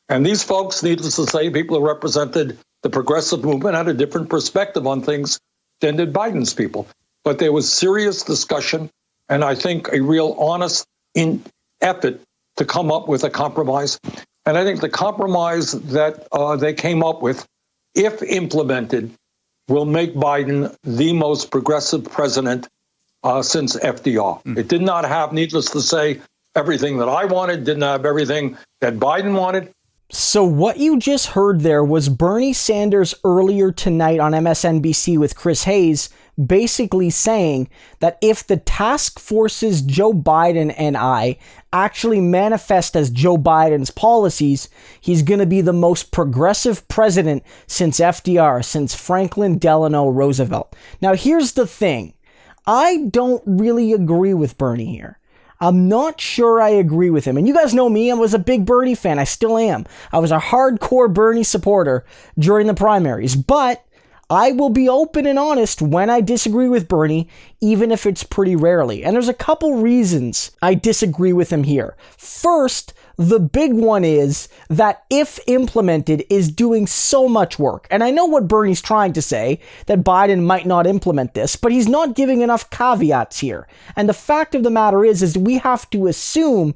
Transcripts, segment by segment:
And these folks, needless to say, people who represented the progressive movement had a different perspective on things than did Biden's people. But there was serious discussion and I think a real honest effort to come up with a compromise. And I think the compromise that they came up with, if implemented, will make Biden the most progressive president since FDR. It did not have, needless to say, everything that I wanted, didn't have everything that Biden wanted. So what you just heard there was Bernie Sanders earlier tonight on MSNBC with Chris Hayes basically saying that if the task forces Joe Biden and I actually manifest as Joe Biden's policies, he's going to be the most progressive president since FDR, since Franklin Delano Roosevelt. Now, here's the thing. I don't really agree with Bernie here. I'm not sure I agree with him. And you guys know me, I was a big Bernie fan. I still am. I was a hardcore Bernie supporter during the primaries. But I will be open and honest when I disagree with Bernie, even if it's pretty rarely. And there's a couple reasons I disagree with him here. First, the big one is that if implemented is doing so much work. And I know what Bernie's trying to say, that Biden might not implement this, but he's not giving enough caveats here. And the fact of the matter is we have to assume,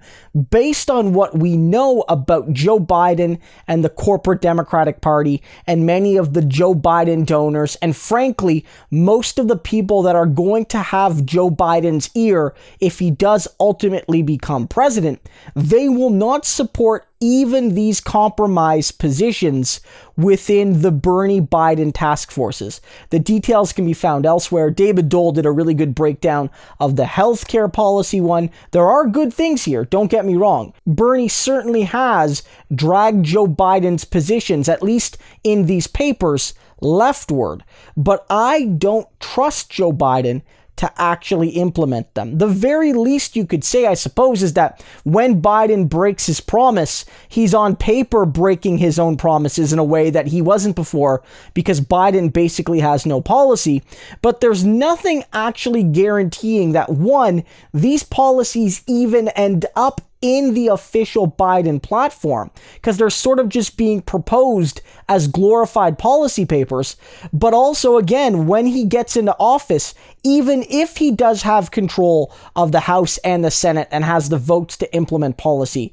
based on what we know about Joe Biden and the corporate Democratic Party and many of the Joe Biden donors, and frankly, most of the people that are going to have Joe Biden's ear if he does ultimately become president, they will not support even these compromise positions within the Bernie Biden task forces. The details can be found elsewhere. David Dole did a really good breakdown of the healthcare policy one. There are good things here, don't get me wrong. Bernie certainly has dragged Joe Biden's positions, at least in these papers, leftward. But I don't trust Joe Biden to actually implement them. The very least you could say, I suppose, is that when Biden breaks his promise, he's on paper breaking his own promises in a way that he wasn't before, because Biden basically has no policy. But there's nothing actually guaranteeing that, one, these policies even end up in the official Biden platform, because they're sort of just being proposed as glorified policy papers. But also, again, when he gets into office, even if he does have control of the House and the Senate and has the votes to implement policy,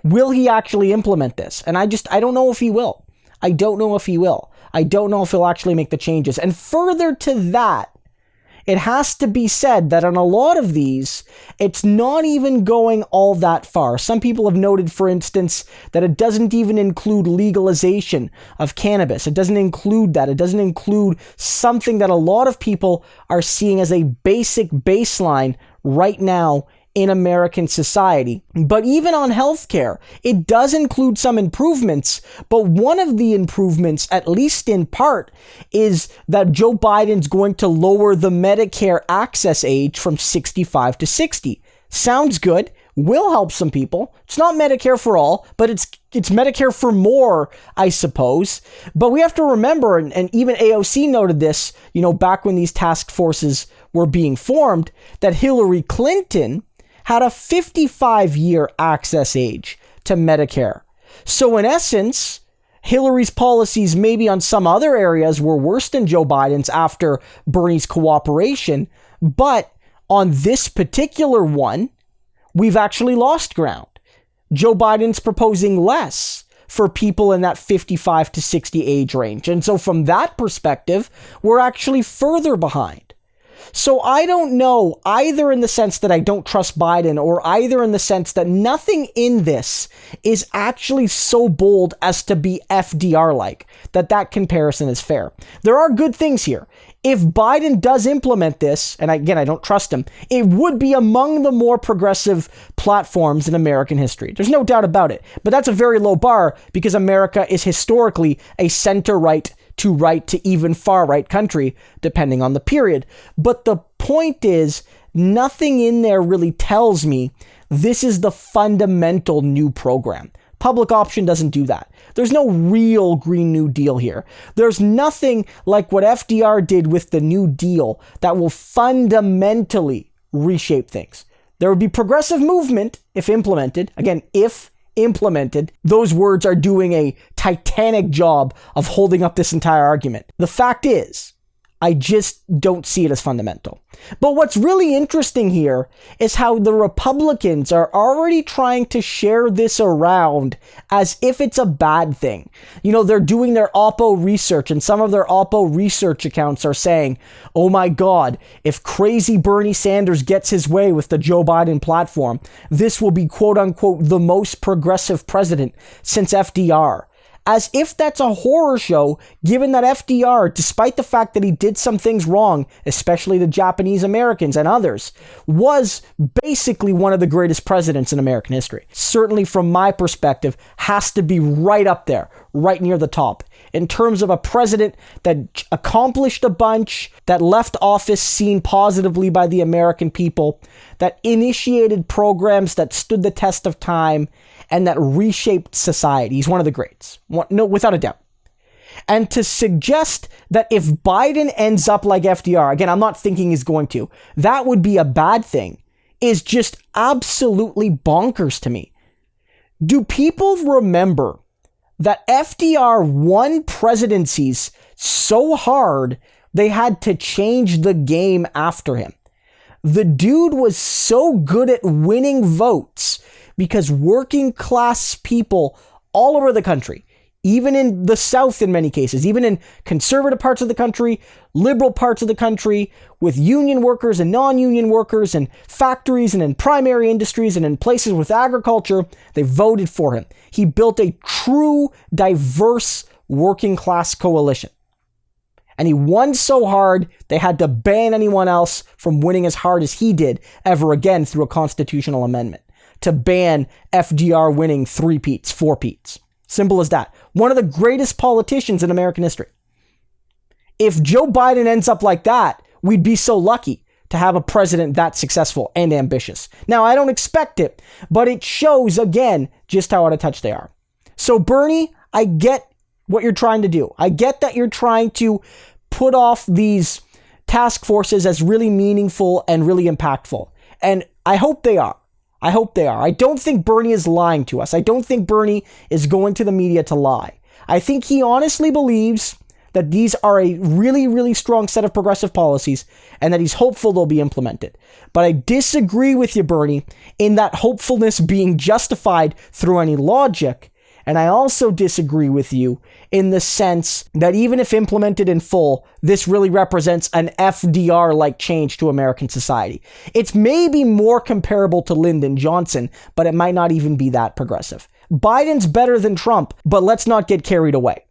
will he actually implement this? And I don't know if he will. I don't know if he will. I don't know if he'll actually make the changes. And further to that, it has to be said that on a lot of these, it's not even going all that far. Some people have noted, for instance, that it doesn't even include legalization of cannabis. It doesn't include that. It doesn't include something that a lot of people are seeing as a basic baseline right now in American society. But even on healthcare, it does include some improvements. But one of the improvements, at least in part, is that Joe Biden's going to lower the Medicare access age from 65 to 60. Sounds good. Will help some people. It's not Medicare for all, but it's Medicare for more, I suppose. But we have to remember, and even AOC noted this, back when these task forces were being formed, that Hillary Clinton had a 55-year access age to Medicare. So in essence, Hillary's policies maybe on some other areas were worse than Joe Biden's after Bernie's cooperation, but on this particular one, we've actually lost ground. Joe Biden's proposing less for people in that 55 to 60 age range. And so from that perspective, we're actually further behind. So I don't know, either in the sense that I don't trust Biden, or either in the sense that nothing in this is actually so bold as to be FDR-like, that comparison is fair. There are good things here. If Biden does implement this, and again, I don't trust him, it would be among the more progressive platforms in American history. There's no doubt about it. But that's a very low bar, because America is historically a center-right to right to even far-right country, depending on the period. But the point is, nothing in there really tells me this is the fundamental new program. Public option doesn't do that. There's no real Green New Deal here. There's nothing like what FDR did with the New Deal that will fundamentally reshape things. There would be progressive movement if implemented. Again, if implemented, those words are doing a titanic job of holding up this entire argument. The fact is, I just don't see it as fundamental. But what's really interesting here is how the Republicans are already trying to share this around as if it's a bad thing. You know, they're doing their Oppo research, and some of their Oppo research accounts are saying, oh my God, if crazy Bernie Sanders gets his way with the Joe Biden platform, this will be quote unquote the most progressive president since FDR. As if that's a horror show, given that FDR, despite the fact that he did some things wrong, especially to Japanese Americans and others, was basically one of the greatest presidents in American history. Certainly from my perspective, has to be right up there, right near the top. In terms of a president that accomplished a bunch, that left office seen positively by the American people, that initiated programs that stood the test of time, and that reshaped society. He's one of the greats. No, without a doubt. And to suggest that if Biden ends up like FDR, again, I'm not thinking he's going to, that would be a bad thing, is just absolutely bonkers to me. Do people remember that FDR won presidencies so hard they had to change the game after him? The dude was so good at winning votes because working class people all over the country, even in the South in many cases, even in conservative parts of the country, liberal parts of the country, with union workers and non-union workers and factories and in primary industries and in places with agriculture, they voted for him. He built a true, diverse working class coalition. And he won so hard, they had to ban anyone else from winning as hard as he did ever again through a constitutional amendment to ban FDR winning 3-peats, 4-peats. Simple as that. One of the greatest politicians in American history. If Joe Biden ends up like that, we'd be so lucky to have a president that successful and ambitious. Now, I don't expect it, but it shows, again, just how out of touch they are. So, Bernie, I get what you're trying to do. I get that you're trying to put off these task forces as really meaningful and really impactful. And I hope they are. I don't think Bernie is lying to us. I don't think Bernie is going to the media to lie. I think he honestly believes that these are a really, really strong set of progressive policies and that he's hopeful they'll be implemented. But I disagree with you, Bernie, in that hopefulness being justified through any logic. And I also disagree with you in the sense that even if implemented in full, this really represents an FDR-like change to American society. It's maybe more comparable to Lyndon Johnson, but it might not even be that progressive. Biden's better than Trump, but let's not get carried away.